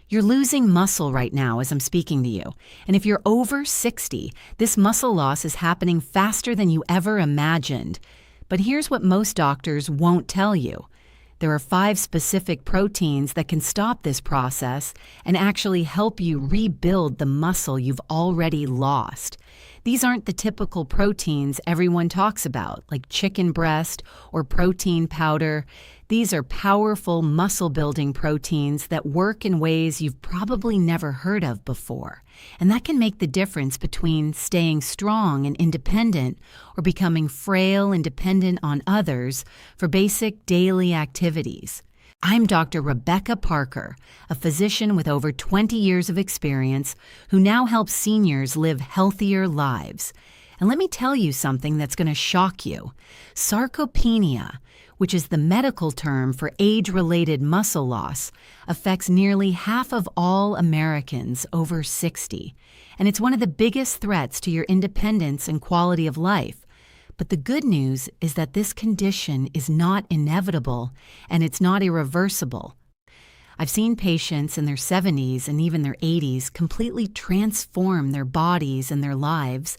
You're losing muscle right now as I'm speaking to you. And if you're over 60, this muscle loss is happening faster than you ever imagined. But here's what most doctors won't tell you. There are 5 specific proteins that can stop this process and actually help you rebuild the muscle you've already lost. These aren't the typical proteins everyone talks about, like chicken breast or protein powder. These are powerful muscle-building proteins that work in ways you've probably never heard of before. And that can make the difference between staying strong and independent or becoming frail and dependent on others for basic daily activities. I'm Dr. Rebecca Parker, a physician with over 20 years of experience who now helps seniors live healthier lives. And let me tell you something that's going to shock you. Sarcopenia, which is the medical term for age-related muscle loss, affects nearly half of all Americans over 60. And it's one of the biggest threats to your independence and quality of life. But the good news is that this condition is not inevitable and it's not irreversible. I've seen patients in their 70s and even their 80s completely transform their bodies and their lives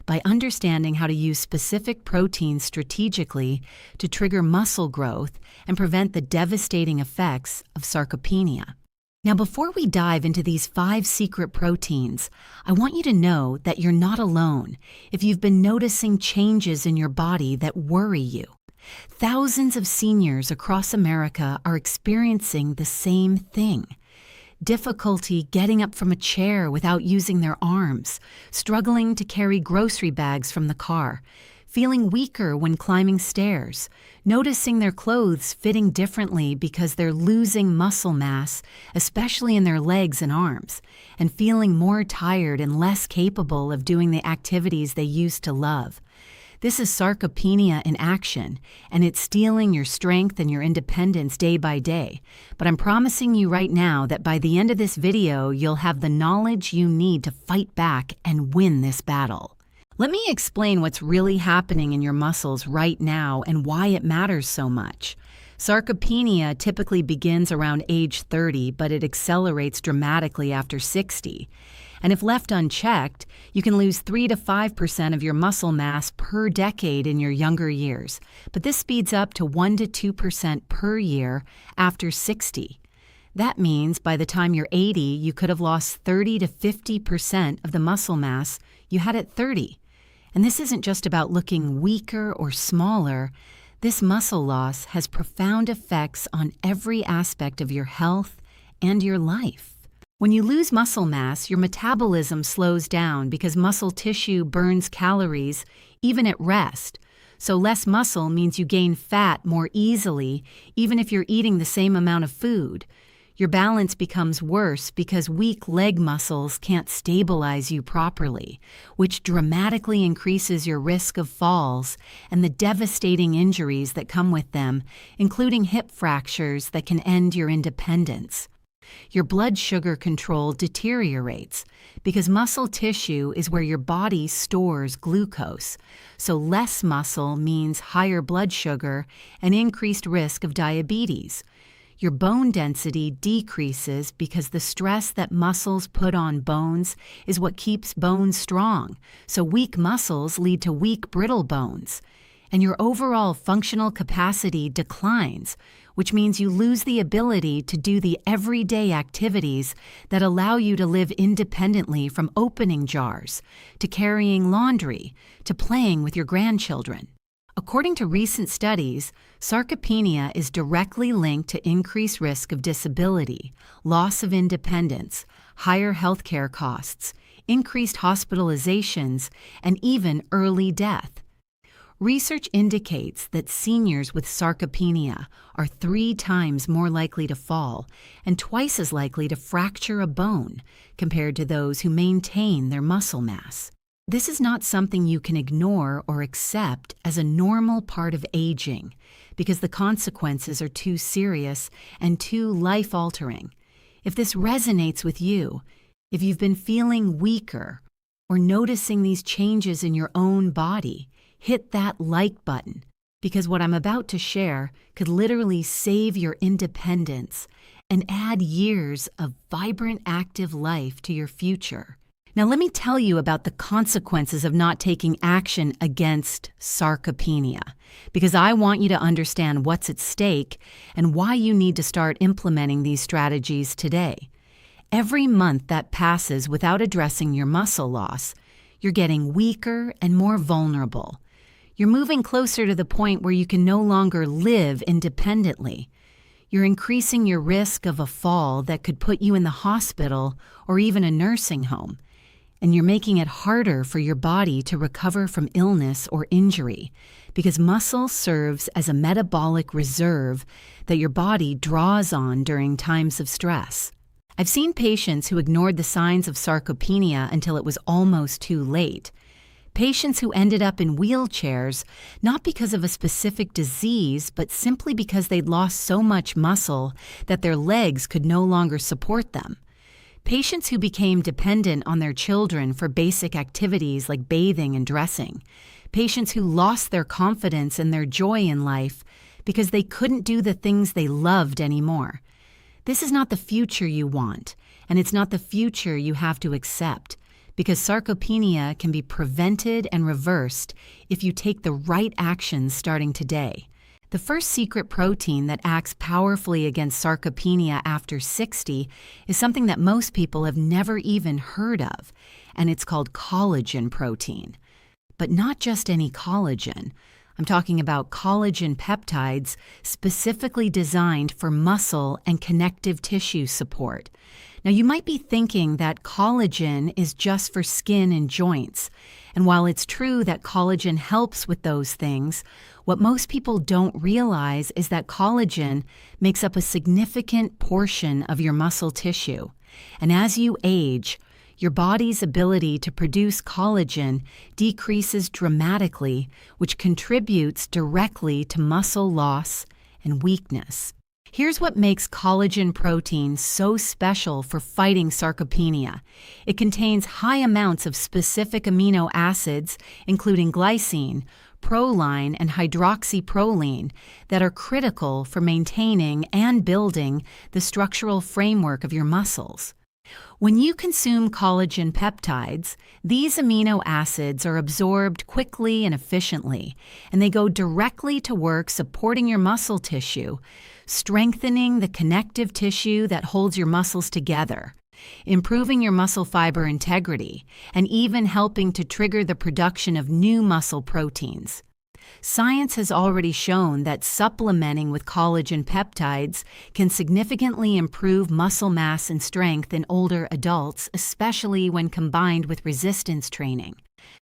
by understanding how to use specific proteins strategically to trigger muscle growth and prevent the devastating effects of sarcopenia. Now, before we dive into these 5 secret proteins, I want you to know that you're not alone if you've been noticing changes in your body that worry you. Thousands of seniors across America are experiencing the same thing. Difficulty getting up from a chair without using their arms, struggling to carry grocery bags from the car, feeling weaker when climbing stairs, noticing their clothes fitting differently because they're losing muscle mass, especially in their legs and arms, and feeling more tired and less capable of doing the activities they used to love. This is sarcopenia in action, and it's stealing your strength and your independence day by day. But I'm promising you right now that by the end of this video, you'll have the knowledge you need to fight back and win this battle. Let me explain what's really happening in your muscles right now and why it matters so much. Sarcopenia typically begins around age 30, but it accelerates dramatically after 60. And if left unchecked, you can lose 3 to 5% of your muscle mass per decade in your younger years. But this speeds up to 1 to 2% per year after 60. That means by the time you're 80, you could have lost 30 to 50% of the muscle mass you had at 30. And this isn't just about looking weaker or smaller. This muscle loss has profound effects on every aspect of your health and your life. When you lose muscle mass, your metabolism slows down because muscle tissue burns calories even at rest. So less muscle means you gain fat more easily, even if you're eating the same amount of food. Your balance becomes worse because weak leg muscles can't stabilize you properly, which dramatically increases your risk of falls and the devastating injuries that come with them, including hip fractures that can end your independence. Your blood sugar control deteriorates because muscle tissue is where your body stores glucose, so less muscle means higher blood sugar and increased risk of diabetes. Your bone density decreases because the stress that muscles put on bones is what keeps bones strong, so weak muscles lead to weak, brittle bones. And your overall functional capacity declines, which means you lose the ability to do the everyday activities that allow you to live independently, from opening jars, to carrying laundry, to playing with your grandchildren. According to recent studies, sarcopenia is directly linked to increased risk of disability, loss of independence, higher healthcare costs, increased hospitalizations, and even early death. Research indicates that seniors with sarcopenia are 3 times more likely to fall and twice as likely to fracture a bone compared to those who maintain their muscle mass. This is not something you can ignore or accept as a normal part of aging because the consequences are too serious and too life-altering. If this resonates with you, if you've been feeling weaker or noticing these changes in your own body, hit that like button, because what I'm about to share could literally save your independence and add years of vibrant, active life to your future. Now, let me tell you about the consequences of not taking action against sarcopenia, because I want you to understand what's at stake and why you need to start implementing these strategies today. Every month that passes without addressing your muscle loss, you're getting weaker and more vulnerable. You're moving closer to the point where you can no longer live independently. You're increasing your risk of a fall that could put you in the hospital or even a nursing home. And you're making it harder for your body to recover from illness or injury because muscle serves as a metabolic reserve that your body draws on during times of stress. I've seen patients who ignored the signs of sarcopenia until it was almost too late. Patients who ended up in wheelchairs not because of a specific disease, but simply because they'd lost so much muscle that their legs could no longer support them. Patients who became dependent on their children for basic activities like bathing and dressing. Patients who lost their confidence and their joy in life because they couldn't do the things they loved anymore. This is not the future you want, and it's not the future you have to accept, because sarcopenia can be prevented and reversed if you take the right actions starting today. The first secret protein that acts powerfully against sarcopenia after 60 is something that most people have never even heard of, and it's called collagen protein. But not just any collagen. I'm talking about collagen peptides specifically designed for muscle and connective tissue support. Now, you might be thinking that collagen is just for skin and joints. And while it's true that collagen helps with those things, what most people don't realize is that collagen makes up a significant portion of your muscle tissue. And as you age, your body's ability to produce collagen decreases dramatically, which contributes directly to muscle loss and weakness. Here's what makes collagen protein so special for fighting sarcopenia. It contains high amounts of specific amino acids, including glycine, proline, and hydroxyproline, that are critical for maintaining and building the structural framework of your muscles. When you consume collagen peptides, these amino acids are absorbed quickly and efficiently, and they go directly to work supporting your muscle tissue, strengthening the connective tissue that holds your muscles together, improving your muscle fiber integrity, and even helping to trigger the production of new muscle proteins. Science has already shown that supplementing with collagen peptides can significantly improve muscle mass and strength in older adults, especially when combined with resistance training.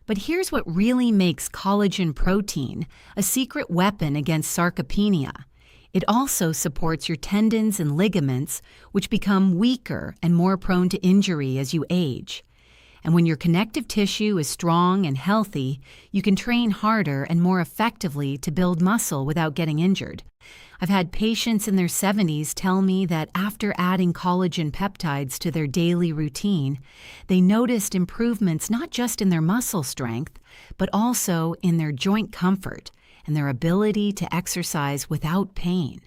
But here's what really makes collagen protein a secret weapon against sarcopenia. It also supports your tendons and ligaments, which become weaker and more prone to injury as you age. And when your connective tissue is strong and healthy, you can train harder and more effectively to build muscle without getting injured. I've had patients in their 70s tell me that after adding collagen peptides to their daily routine, they noticed improvements not just in their muscle strength, but also in their joint comfort and their ability to exercise without pain,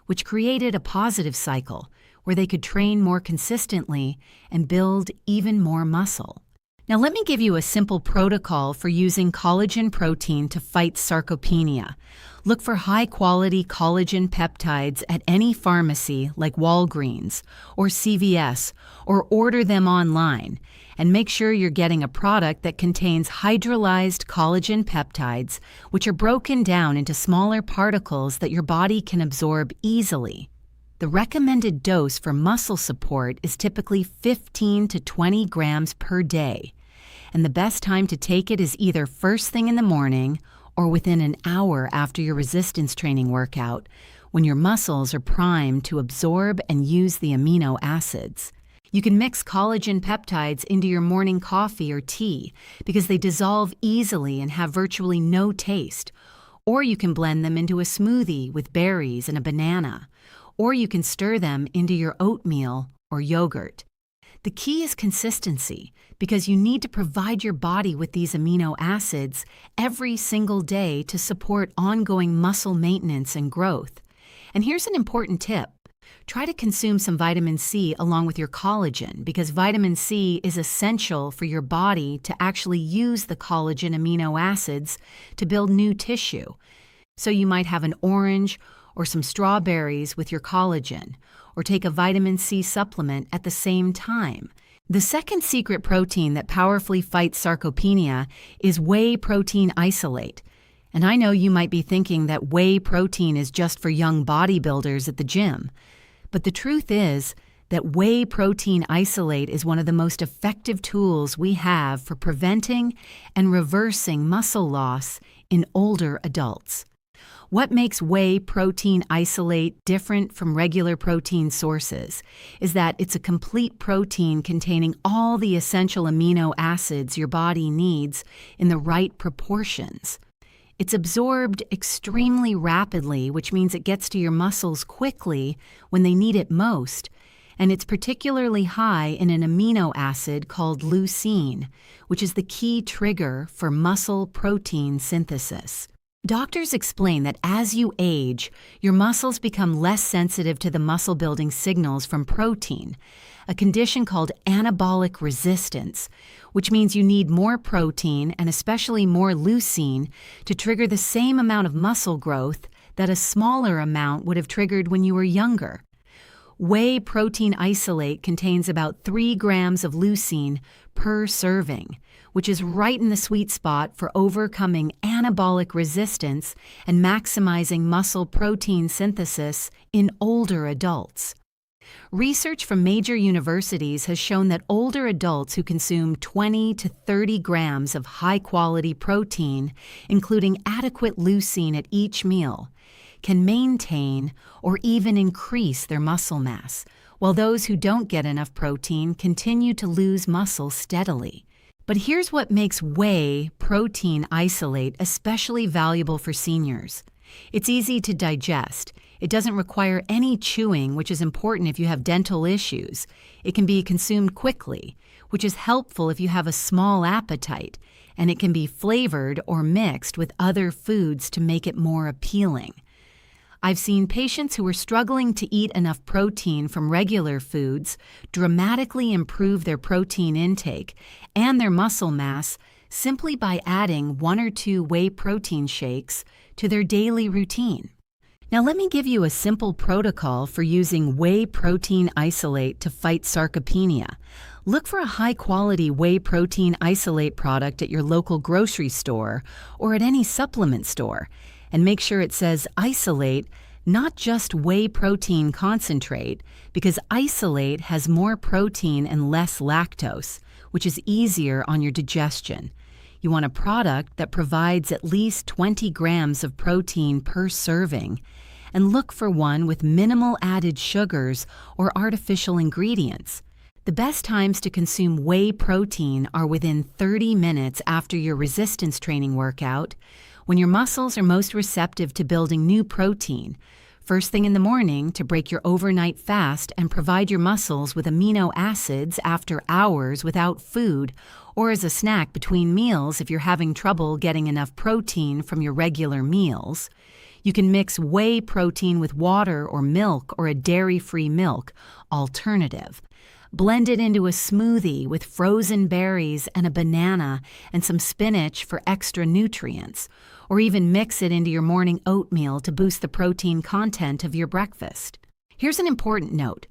which created a positive cycle where they could train more consistently and build even more muscle. Now, let me give you a simple protocol for using collagen protein to fight sarcopenia. Look for high-quality collagen peptides at any pharmacy like Walgreens or CVS, or order them online. And make sure you're getting a product that contains hydrolyzed collagen peptides, which are broken down into smaller particles that your body can absorb easily. The recommended dose for muscle support is typically 15 to 20 grams per day, and the best time to take it is either first thing in the morning or within an hour after your resistance training workout, when your muscles are primed to absorb and use the amino acids. You can mix collagen peptides into your morning coffee or tea because they dissolve easily and have virtually no taste, or you can blend them into a smoothie with berries and a banana, or you can stir them into your oatmeal or yogurt. The key is consistency, because you need to provide your body with these amino acids every single day to support ongoing muscle maintenance and growth. And here's an important tip. Try to consume some vitamin C along with your collagen because vitamin C is essential for your body to actually use the collagen amino acids to build new tissue. So you might have an orange or some strawberries with your collagen, or take a vitamin C supplement at the same time. The second secret protein that powerfully fights sarcopenia is whey protein isolate. And I know you might be thinking that whey protein is just for young bodybuilders at the gym. But the truth is that whey protein isolate is one of the most effective tools we have for preventing and reversing muscle loss in older adults. What makes whey protein isolate different from regular protein sources is that it's a complete protein containing all the essential amino acids your body needs in the right proportions. It's absorbed extremely rapidly, which means it gets to your muscles quickly when they need it most, and it's particularly high in an amino acid called leucine, which is the key trigger for muscle protein synthesis. Doctors explain that as you age, your muscles become less sensitive to the muscle-building signals from protein, a condition called anabolic resistance, which means you need more protein and especially more leucine to trigger the same amount of muscle growth that a smaller amount would have triggered when you were younger. Whey protein isolate contains about 3 grams of leucine per serving, which is right in the sweet spot for overcoming anabolic resistance and maximizing muscle protein synthesis in older adults. Research from major universities has shown that older adults who consume 20 to 30 grams of high-quality protein, including adequate leucine at each meal, can maintain or even increase their muscle mass, while those who don't get enough protein continue to lose muscle steadily. But here's what makes whey protein isolate especially valuable for seniors. It's easy to digest. It doesn't require any chewing, which is important if you have dental issues. It can be consumed quickly, which is helpful if you have a small appetite, and it can be flavored or mixed with other foods to make it more appealing. I've seen patients who are struggling to eat enough protein from regular foods dramatically improve their protein intake and their muscle mass simply by adding 1 or 2 whey protein shakes to their daily routine. Now let me give you a simple protocol for using whey protein isolate to fight sarcopenia. Look for a high-quality whey protein isolate product at your local grocery store or at any supplement store, and make sure it says isolate, not just whey protein concentrate, because isolate has more protein and less lactose, which is easier on your digestion. You want a product that provides at least 20 grams of protein per serving, and look for one with minimal added sugars or artificial ingredients. The best times to consume whey protein are within 30 minutes after your resistance training workout, when your muscles are most receptive to building new protein, first thing in the morning to break your overnight fast and provide your muscles with amino acids after hours without food, or as a snack between meals if you're having trouble getting enough protein from your regular meals. You can mix whey protein with water or milk or a dairy-free milk alternative. Blend it into a smoothie with frozen berries and a banana and some spinach for extra nutrients, or even mix it into your morning oatmeal to boost the protein content of your breakfast. Here's an important note.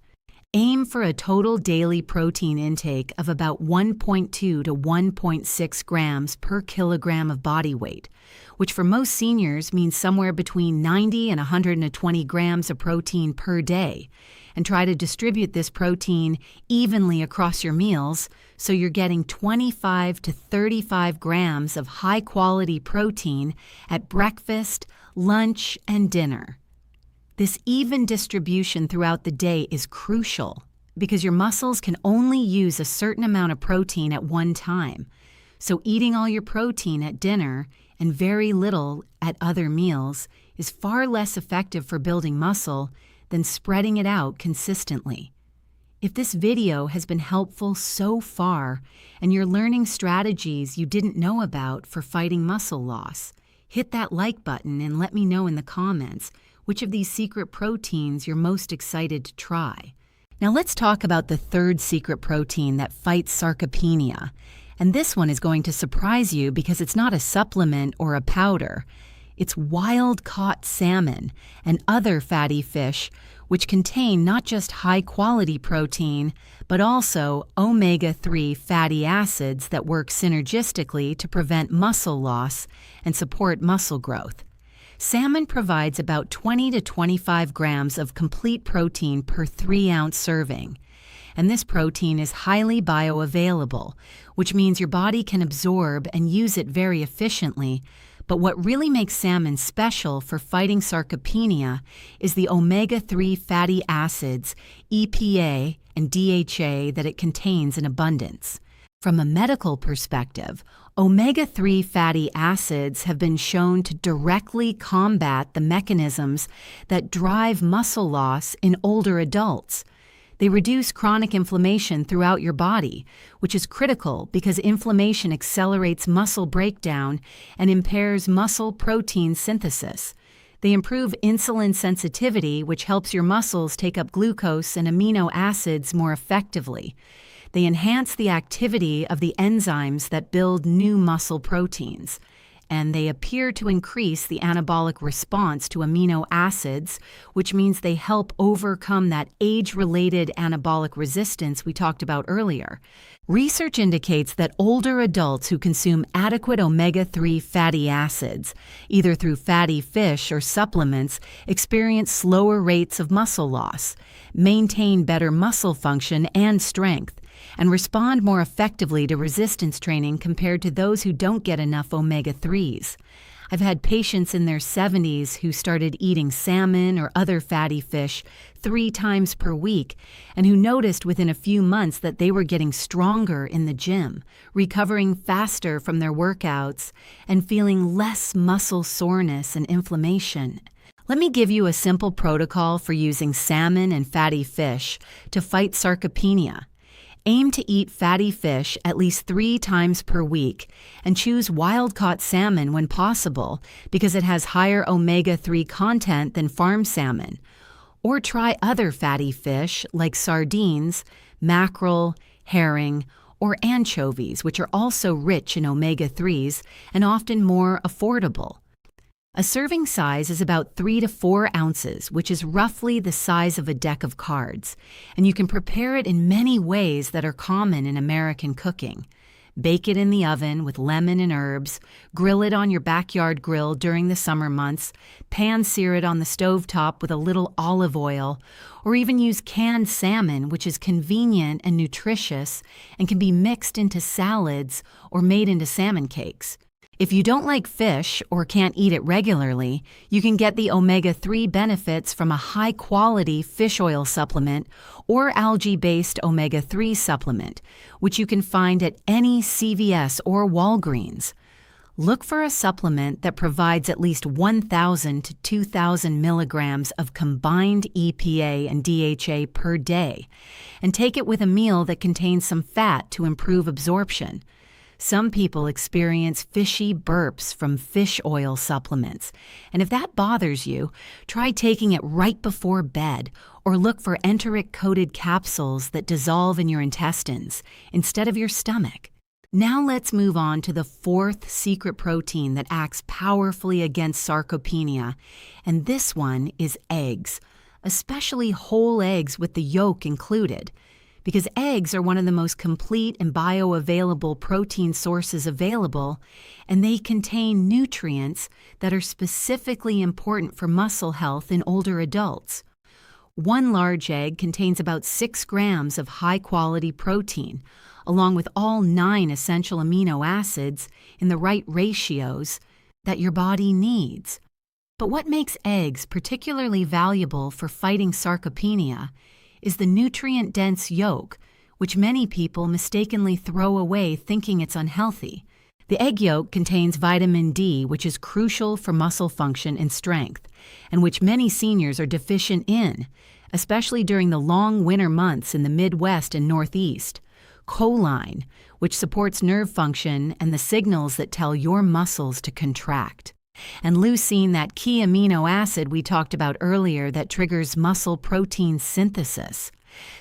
Aim for a total daily protein intake of about 1.2 to 1.6 grams per kilogram of body weight, which for most seniors means somewhere between 90 and 120 grams of protein per day. And try to distribute this protein evenly across your meals so you're getting 25 to 35 grams of high-quality protein at breakfast, lunch, and dinner. This even distribution throughout the day is crucial because your muscles can only use a certain amount of protein at one time. So eating all your protein at dinner and very little at other meals is far less effective for building muscle than spreading it out consistently. If this video has been helpful so far and you're learning strategies you didn't know about for fighting muscle loss, hit that like button and let me know in the comments which of these secret proteins you're most excited to try. Now let's talk about the third secret protein that fights sarcopenia. And this one is going to surprise you because it's not a supplement or a powder. It's wild-caught salmon and other fatty fish, which contain not just high-quality protein, but also omega-3 fatty acids that work synergistically to prevent muscle loss and support muscle growth. Salmon provides about 20 to 25 grams of complete protein per 3-ounce serving. And this protein is highly bioavailable, which means your body can absorb and use it very efficiently. But what really makes salmon special for fighting sarcopenia is the omega-3 fatty acids, EPA and DHA, that it contains in abundance. From a medical perspective, omega-3 fatty acids have been shown to directly combat the mechanisms that drive muscle loss in older adults. They reduce chronic inflammation throughout your body, which is critical because inflammation accelerates muscle breakdown and impairs muscle protein synthesis. They improve insulin sensitivity, which helps your muscles take up glucose and amino acids more effectively. They enhance the activity of the enzymes that build new muscle proteins. And they appear to increase the anabolic response to amino acids, which means they help overcome that age-related anabolic resistance we talked about earlier. Research indicates that older adults who consume adequate omega-3 fatty acids, either through fatty fish or supplements, experience slower rates of muscle loss, maintain better muscle function and strength, and respond more effectively to resistance training compared to those who don't get enough omega-3s. I've had patients in their 70s who started eating salmon or other fatty fish 3 times per week and who noticed within a few months that they were getting stronger in the gym, recovering faster from their workouts, and feeling less muscle soreness and inflammation. Let me give you a simple protocol for using salmon and fatty fish to fight sarcopenia. Aim to eat fatty fish at least 3 times per week and choose wild-caught salmon when possible because it has higher omega-3 content than farm salmon. Or try other fatty fish like sardines, mackerel, herring, or anchovies, which are also rich in omega-3s and often more affordable. A serving size is about 3 to 4 ounces, which is roughly the size of a deck of cards, and you can prepare it in many ways that are common in American cooking. Bake it in the oven with lemon and herbs, grill it on your backyard grill during the summer months, pan-sear it on the stovetop with a little olive oil, or even use canned salmon, which is convenient and nutritious and can be mixed into salads or made into salmon cakes. If you don't like fish or can't eat it regularly, you can get the omega-3 benefits from a high-quality fish oil supplement or algae-based omega-3 supplement, which you can find at any CVS or Walgreens. Look for a supplement that provides at least 1,000 to 2,000 milligrams of combined EPA and DHA per day, and take it with a meal that contains some fat to improve absorption. Some people experience fishy burps from fish oil supplements, and if that bothers you, try taking it right before bed or look for enteric-coated capsules that dissolve in your intestines instead of your stomach. Now let's move on to the fourth secret protein that acts powerfully against sarcopenia, and this one is eggs, especially whole eggs with the yolk included. Because eggs are one of the most complete and bioavailable protein sources available, and they contain nutrients that are specifically important for muscle health in older adults. One large egg contains about 6 grams of high-quality protein, along with all 9 essential amino acids in the right ratios that your body needs. But what makes eggs particularly valuable for fighting sarcopenia is the nutrient-dense yolk, which many people mistakenly throw away thinking it's unhealthy. The egg yolk contains vitamin D, which is crucial for muscle function and strength, and which many seniors are deficient in, especially during the long winter months in the Midwest and Northeast. Choline, which supports nerve function and the signals that tell your muscles to contract. And leucine, that key amino acid we talked about earlier that triggers muscle protein synthesis.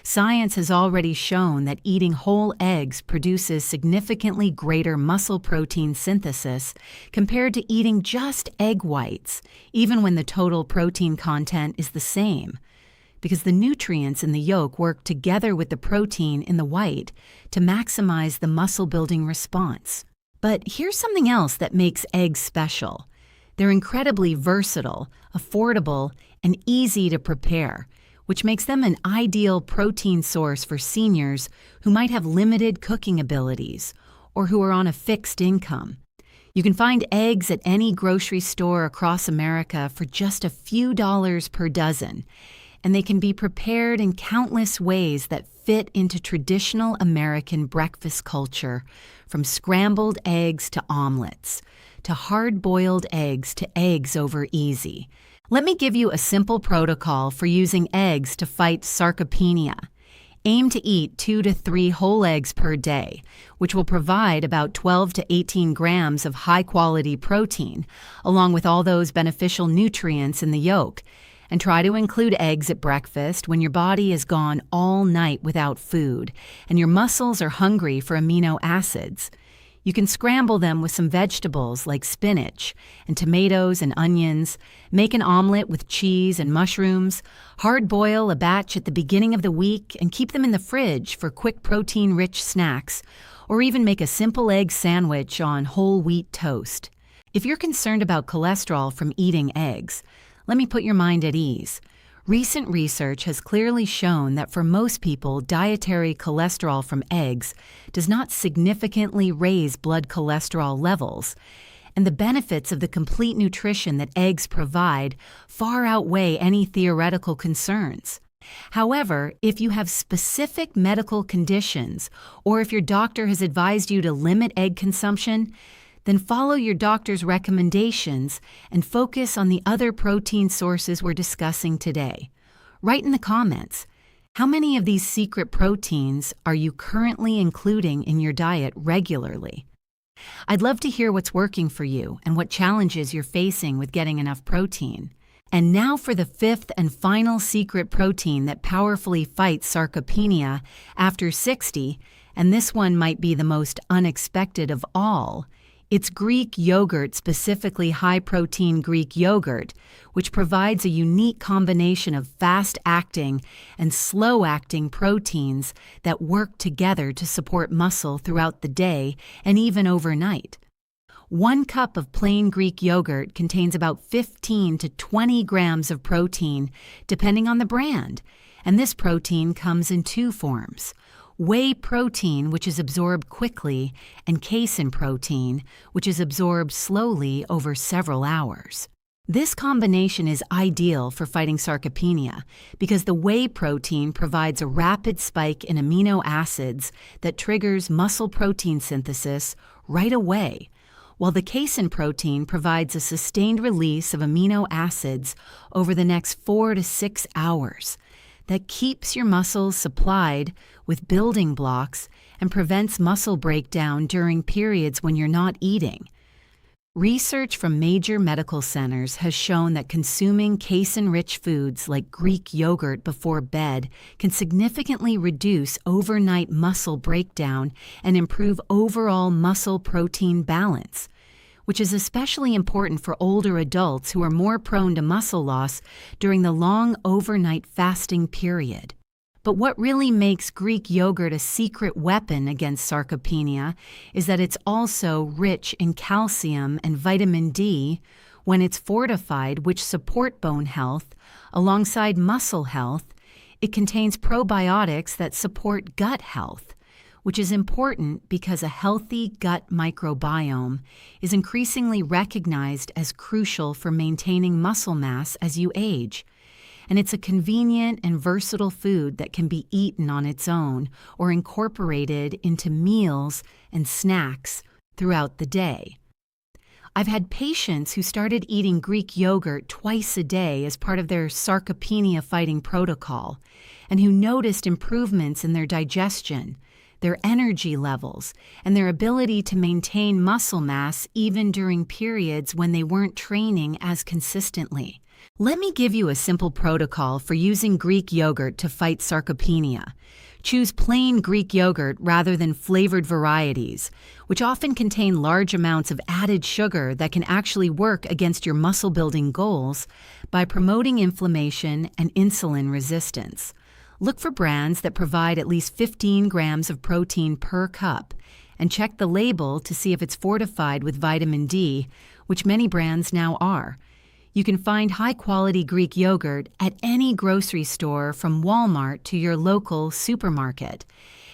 Science has already shown that eating whole eggs produces significantly greater muscle protein synthesis compared to eating just egg whites, even when the total protein content is the same, because the nutrients in the yolk work together with the protein in the white to maximize the muscle-building response. But here's something else that makes eggs special. They're incredibly versatile, affordable, and easy to prepare, which makes them an ideal protein source for seniors who might have limited cooking abilities or who are on a fixed income. You can find eggs at any grocery store across America for just a few dollars per dozen, and they can be prepared in countless ways that fit into traditional American breakfast culture, from scrambled eggs to omelets, to hard-boiled eggs to eggs over easy. Let me give you a simple protocol for using eggs to fight sarcopenia. Aim to eat 2 to 3 whole eggs per day, which will provide about 12 to 18 grams of high-quality protein, along with all those beneficial nutrients in the yolk. And try to include eggs at breakfast when your body has gone all night without food and your muscles are hungry for amino acids. You can scramble them with some vegetables like spinach and tomatoes and onions, make an omelet with cheese and mushrooms, hard-boil a batch at the beginning of the week and keep them in the fridge for quick protein-rich snacks, or even make a simple egg sandwich on whole wheat toast. If you're concerned about cholesterol from eating eggs, let me put your mind at ease. Recent research has clearly shown that for most people, dietary cholesterol from eggs does not significantly raise blood cholesterol levels, and the benefits of the complete nutrition that eggs provide far outweigh any theoretical concerns. However, if you have specific medical conditions, or if your doctor has advised you to limit egg consumption, then follow your doctor's recommendations and focus on the other protein sources we're discussing today. Write in the comments, how many of these secret proteins are you currently including in your diet regularly? I'd love to hear what's working for you and what challenges you're facing with getting enough protein. And now for the 5th and final secret protein that powerfully fights sarcopenia after 60, and this one might be the most unexpected of all. It's Greek yogurt, specifically high-protein Greek yogurt, which provides a unique combination of fast-acting and slow-acting proteins that work together to support muscle throughout the day and even overnight. 1 cup of plain Greek yogurt contains about 15 to 20 grams of protein, depending on the brand, and this protein comes in 2 forms. Whey protein, which is absorbed quickly, and casein protein, which is absorbed slowly over several hours. This combination is ideal for fighting sarcopenia because the whey protein provides a rapid spike in amino acids that triggers muscle protein synthesis right away, while the casein protein provides a sustained release of amino acids over the next 4 to 6 hours. That keeps your muscles supplied with building blocks and prevents muscle breakdown during periods when you're not eating. Research from major medical centers has shown that consuming casein-rich foods like Greek yogurt before bed can significantly reduce overnight muscle breakdown and improve overall muscle protein balance, which is especially important for older adults who are more prone to muscle loss during the long overnight fasting period. But what really makes Greek yogurt a secret weapon against sarcopenia is that it's also rich in calcium and vitamin D when it's fortified, which support bone health. Alongside muscle health, it contains probiotics that support gut health, which is important because a healthy gut microbiome is increasingly recognized as crucial for maintaining muscle mass as you age. And it's a convenient and versatile food that can be eaten on its own or incorporated into meals and snacks throughout the day. I've had patients who started eating Greek yogurt twice a day as part of their sarcopenia fighting protocol, and who noticed improvements in their digestion, their energy levels, and their ability to maintain muscle mass even during periods when they weren't training as consistently. Let me give you a simple protocol for using Greek yogurt to fight sarcopenia. Choose plain Greek yogurt rather than flavored varieties, which often contain large amounts of added sugar that can actually work against your muscle-building goals by promoting inflammation and insulin resistance. Look for brands that provide at least 15 grams of protein per cup, and check the label to see if it's fortified with vitamin D, which many brands now are. You can find high-quality Greek yogurt at any grocery store from Walmart to your local supermarket.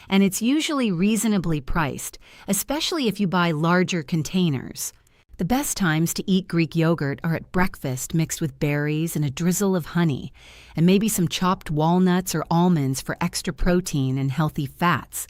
And it's usually reasonably priced, especially if you buy larger containers. The best times to eat Greek yogurt are at breakfast mixed with berries and a drizzle of honey, and maybe some chopped walnuts or almonds for extra protein and healthy fats.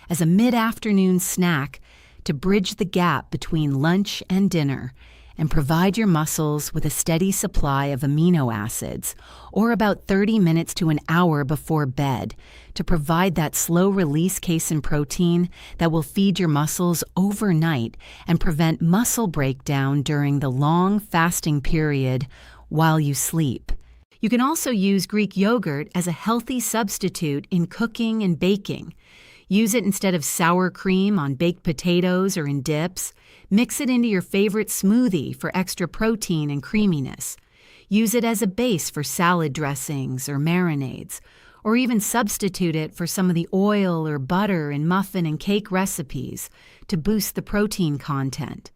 As a mid-afternoon snack to bridge the gap between lunch and dinner, and provide your muscles with a steady supply of amino acids, or about 30 minutes to an hour before bed, to provide that slow-release casein protein that will feed your muscles overnight and prevent muscle breakdown during the long fasting period while you sleep. You can also use Greek yogurt as a healthy substitute in cooking and baking. Use it instead of sour cream on baked potatoes or in dips. Mix it into your favorite smoothie for extra protein and creaminess. Use it as a base for salad dressings or marinades, or even substitute it for some of the oil or butter in muffin and cake recipes to boost the protein content.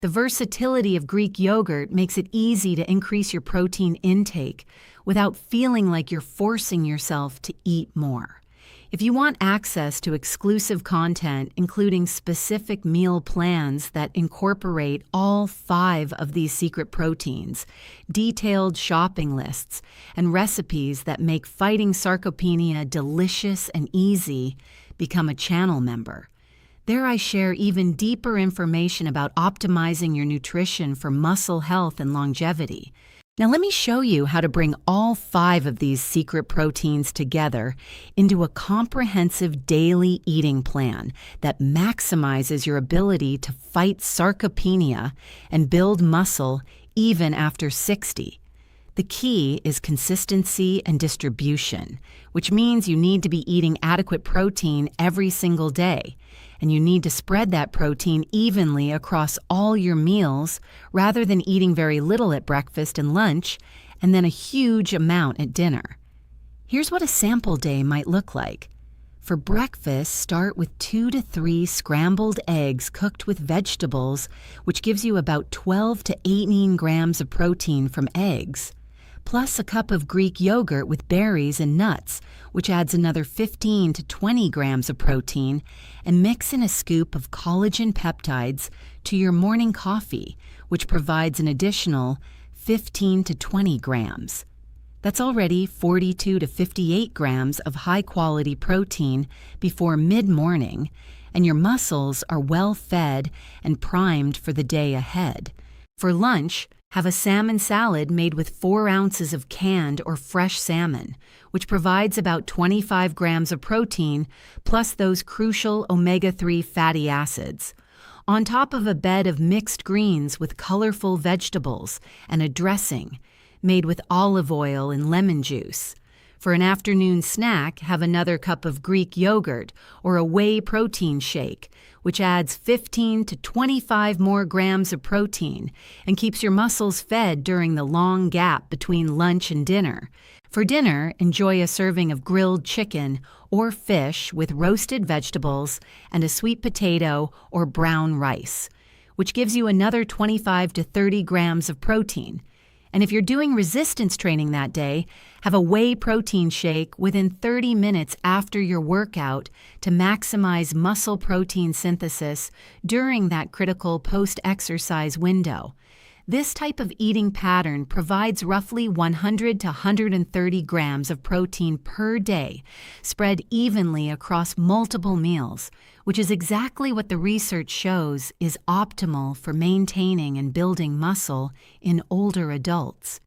The versatility of Greek yogurt makes it easy to increase your protein intake without feeling like you're forcing yourself to eat more. If you want access to exclusive content, including specific meal plans that incorporate all 5 of these secret proteins, detailed shopping lists, and recipes that make fighting sarcopenia delicious and easy, become a channel member. There I share even deeper information about optimizing your nutrition for muscle health and longevity. Now let me show you how to bring all 5 of these secret proteins together into a comprehensive daily eating plan that maximizes your ability to fight sarcopenia and build muscle even after 60. The key is consistency and distribution, which means you need to be eating adequate protein every single day, and you need to spread that protein evenly across all your meals rather than eating very little at breakfast and lunch and then a huge amount at dinner. Here's what a sample day might look like. For breakfast, start with 2 to 3 scrambled eggs cooked with vegetables, which gives you about 12 to 18 grams of protein from eggs, plus a cup of Greek yogurt with berries and nuts, which adds another 15 to 20 grams of protein, and mix in a scoop of collagen peptides to your morning coffee, which provides an additional 15 to 20 grams. That's already 42 to 58 grams of high-quality protein before mid-morning, and your muscles are well fed and primed for the day ahead. For lunch, have a salmon salad made with 4 ounces of canned or fresh salmon, which provides about 25 grams of protein plus those crucial omega-3 fatty acids, on top of a bed of mixed greens with colorful vegetables and a dressing made with olive oil and lemon juice. For an afternoon snack, have another cup of Greek yogurt or a whey protein shake, which adds 15 to 25 more grams of protein and keeps your muscles fed during the long gap between lunch and dinner. For dinner, enjoy a serving of grilled chicken or fish with roasted vegetables and a sweet potato or brown rice, which gives you another 25 to 30 grams of protein. And if you're doing resistance training that day, have a whey protein shake within 30 minutes after your workout to maximize muscle protein synthesis during that critical post-exercise window. This type of eating pattern provides roughly 100 to 130 grams of protein per day, spread evenly across multiple meals, which is exactly what the research shows is optimal for maintaining and building muscle in older adults.